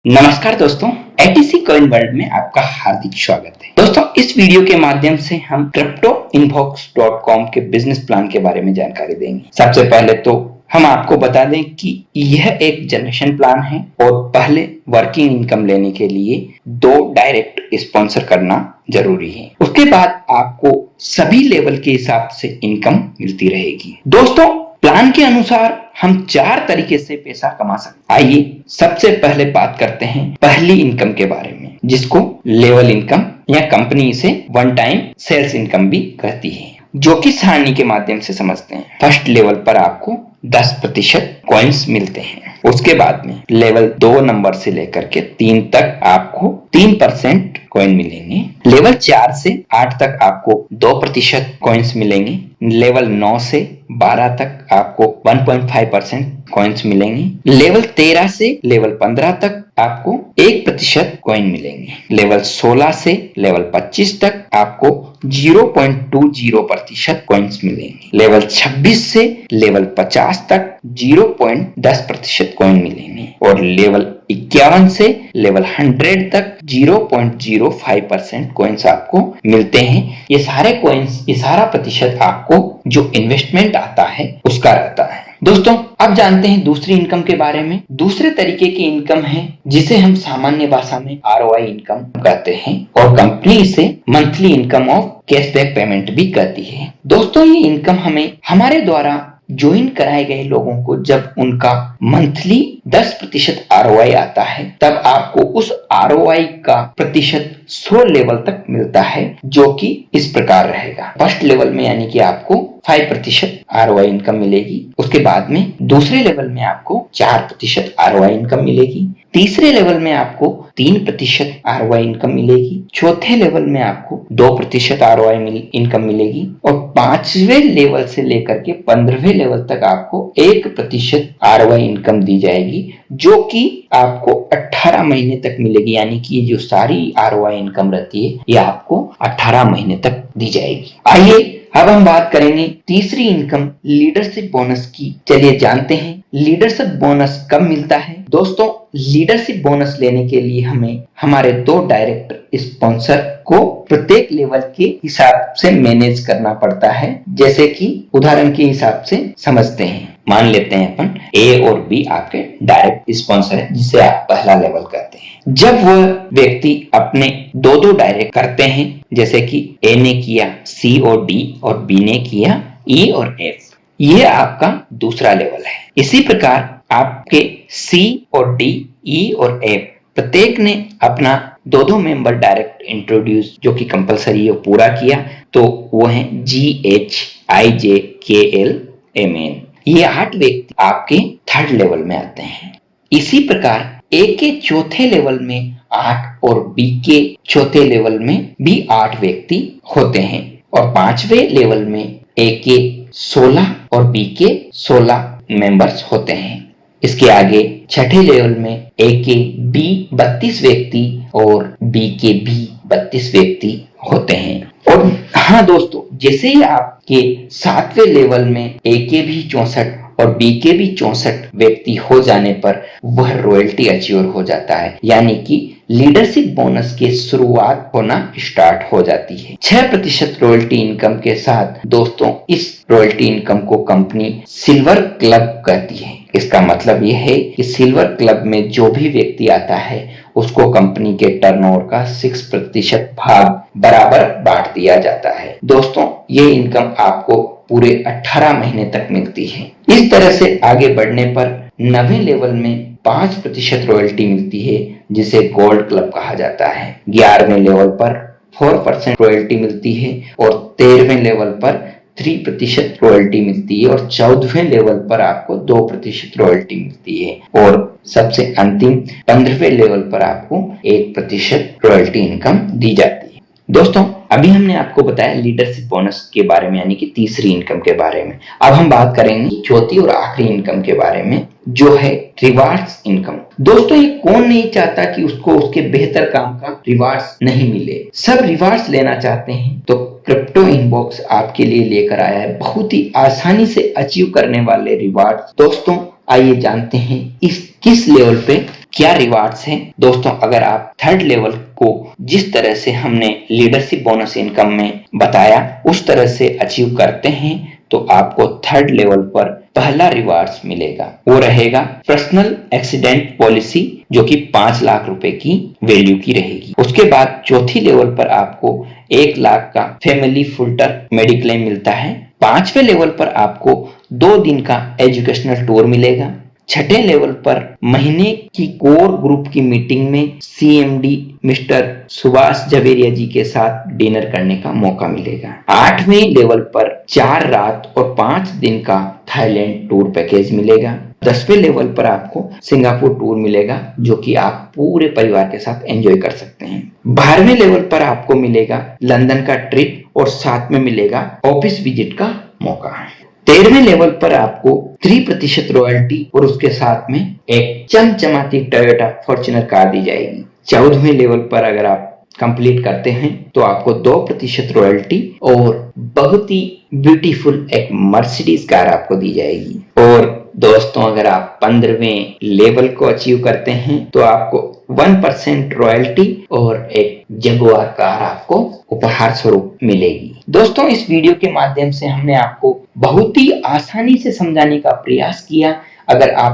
नमस्कार दोस्तों, ATC coin world में आपका हार्दिक स्वागत है। दोस्तों, इस वीडियो के माध्यम से हम cryptoinbox.com के बिजनेस प्लान के बारे में जानकारी देंगे। सबसे पहले तो हम आपको बता दें कि यह एक जनरेशन प्लान है और पहले वर्किंग इनकम लेने के लिए 2 डायरेक्ट स्पॉन्सर करना जरूरी है। उसके बाद आपको सभी लेवल के हिसाब से इनकम मिलती रहेगी। दोस्तों, प्लान के अनुसार हम 4 तरीके से पैसा कमा सकते हैं। आइए सबसे पहले बात करते हैं पहली इनकम के बारे में, जिसको लेवल इनकम या कंपनी इसे वन टाइम सेल्स इनकम भी कहती है, जो कि सारणी के माध्यम से समझते हैं। फर्स्ट लेवल पर आपको 10% कॉइन्स मिलते हैं। उसके बाद में लेवल 2 नंबर से लेकर के 3 तक आपको 3% कॉइन मिलेंगे। लेवल 4 से 8 तक आपको 2% कॉइन्स मिलेंगे। लेवल 9 से 12 तक आपको 1.5% कॉइन्स मिलेंगे। लेवल 13 से लेवल 15 तक आपको 1% कॉइन मिलेंगे। लेवल 16 से लेवल 25 तक आपको 0.20% कॉइन्स मिलेंगे। लेवल 26 से लेवल 50 तक 0.10% कॉइन मिलेंगे और लेवल 51 से लेवल 100 तक 0.05% कॉइन्स आपको मिलते हैं। ये सारे कॉइन्स, ये सारा प्रतिशत आपको जो इन्वेस्टमेंट आता है उसका रहता है। दोस्तों, अब जानते हैं दूसरी इनकम के बारे में। दूसरे तरीके की इनकम है जिसे हम सामान्य भाषा में ROI इनकम कहते हैं और कंपनी इसे monthly income of cashback payment भी कहती है। दोस्तों, ये इनकम हमें हमारे द्वारा ज्वाइन कराए गए लोगों को जब उनका मंथली 10% ROI आता है, तब आपको उस ROI का प्रतिशत 100 लेवल तक मिलता है, जो कि इस प्रकार रहेगा। फर्स्ट लेवल में यानी कि आपको 5% ROI इनकम मिलेगी। उसके बाद में दूसरे लेवल में आपको 4% ROI इनकम मिलेगी। तीसरे लेवल में आपको 3% ROI इनकम मिलेगी। चौथे लेवल में आपको 2% ROI इनकम मिलेगी और 5वें लेवल से लेकर के 15वें लेवल तक आपको 1% ROI इनकम दी जाएगी, जो कि आपको 18 महीने तक मिलेगी। यानी कि ये जो सारी ROI इनकम रहती है, ये आपको 18 महीने तक दी जाएगी। आइए अब हम बात करेंगे तीसरी इनकम लीडरशिप बोनस की। चलिए जानते हैं लीडरशिप बोनस कब मिलता है। दोस्तों, लीडरशिप बोनस लेने के लिए हमें हमारे 2 डायरेक्ट स्पॉन्सर को प्रत्येक लेवल के हिसाब से मैनेज करना पड़ता है। जैसे कि उदाहरण के हिसाब से समझते हैं। मान लेते हैं अपन A और B आपके डायरेक्ट स्पॉन्सर है, जिसे आप पहला लेवल कहते हैं। जब वह व्यक्ति अपने 2 डायरेक्ट करते हैं, जैसे कि A ने किया C और D और B ने किया E और F, ये आपका दूसरा लेवल है। इसी प्रकार आपके C और D, E और F प्रत्येक ने अपना 2 मेंबर डायरेक्ट इंट्रोड्यूस, जो कि कंपलसरी है, पूरा किया, तो वो है GHIJKLMN। ये 8 व्यक्ति आपके थर्ड लेवल में आते हैं। इसी प्रकार A के चौथे लेवल में 8 और B के चौथे लेवल में भी 8 व्यक्ति होते हैं और 5वें लेवल में A के 16 और B के 16 मेंबर्स होते हैं। इसके आगे छठे लेवल में A के B 32 व्यक्ति और B के भी 32 व्यक्ति होते हैं। और हाँ दोस्तों, जैसे ही आपके 7वें लेवल में A के भी 64 और B के भी 64 व्यक्ति हो जाने पर वह रॉयल्टी अचीवर हो जाता है, यानी कि लीडरशिप बोनस की शुरुआत होना स्टार्ट हो जाती है। 6% रॉयल्टी इनकम के साथ दोस्तों, इस रॉयल्टी इनकम को कंपनी सिल्वर क्लब कहती है। इसका मतलब यह है कि सिल्वर क्लब में जो भी व्यक्ति आता है उसको कंपनी के टर्नओवर का 6% भाग बराबर बांट दिया जाता है। दोस्तों, ये इनकम आपको पूरे 18 महीने तक मिलती है। इस तरह से आगे बढ़ने पर 9वें लेवल में 5% रॉयल्टी मिलती है, जिसे गोल्ड क्लब कहा जाता है। 11वें लेवल पर 4% रॉयल्टी मिलती है और 13वें लेवल पर 3% रॉयल्टी मिलती है और 14वें लेवल पर आपको 2% रॉयल्टी मिलती है और सबसे अंतिम 15वें लेवल पर आपको 1% रॉयल्टी इनकम दी जाती है। दोस्तों, अभी हमने आपको बताया लीडरशिप बोनस के बारे में, यानी कि तीसरी इनकम के बारे में। अब हम बात करेंगे चौथी और आखिरी इनकम के बारे में, जो है रिवार्ड्स इनकम। दोस्तों, ये कौन नहीं चाहता कि उसको उसके बेहतर काम का रिवार्ड्स नहीं मिले। सब रिवार्ड्स लेना चाहते हैं, तो क्रिप्टो इनबॉक्स आपके लिए लेकर आया है बहुत ही आसानी से अचीव करने वाले रिवार्ड्स। दोस्तों, आइए जानते हैं इस किस लेवल पे क्या रिवार्ड्स हैं। दोस्तों अगर आप थर्ड लेवल को जिस तरह से हमने लीडरशिप बोनस इनकम में बताया उस तरह से अचीव करते हैं तो आपको थर्ड लेवल पर पहला रिवार्ड्स मिलेगा, वो रहेगा पर्सनल एक्सीडेंट पॉलिसी जो कि 5 लाख रुपए की वैल्यू की रहेगी। उसके बाद चौथी लेवल पर आपको 1 लाख का फैमिली फुल टर्म मेडिक्लेम मिलता है। 5वें लेवल पर आपको 2 दिन का एजुकेशनल टूर मिलेगा। छठे लेवल पर महीने की कोर ग्रुप की मीटिंग में सीएमडी मिस्टर सुभाष जवेरिया जी के साथ डिनर करने का मौका मिलेगा। 8वें लेवल पर 4 रात और 5 दिन का थाईलैंड टूर पैकेज मिलेगा। 10वें लेवल पर आपको सिंगापुर टूर मिलेगा जो कि आप पूरे परिवार के साथ एंजॉय कर सकते हैं। 12वें लेवल पर आपको मिलेगा लंदन का ट्रिप और साथ में मिलेगा ऑफिस विजिट का मौका। 13वें लेवल पर आपको 3% रॉयल्टी और उसके साथ में एक चमचमाती टोयोटा फॉर्च्यूनर कार दी जाएगी। 14वें लेवल पर अगर आप कंप्लीट करते हैं तो आपको 2% रॉयल्टी और बहुत ही ब्यूटीफुल एक मर्सिडीज कार आपको दी जाएगी। और दोस्तों अगर आप 15वें लेवल को अचीव करते हैं तो आपको 1% रॉयल्टी और एक जगुआर कार आपको उपहार स्वरूप मिलेगी। दोस्तों इस वीडियो के माध्यम से हमने आपको बहुत ही आसानी से समझाने का प्रयास किया। अगर आप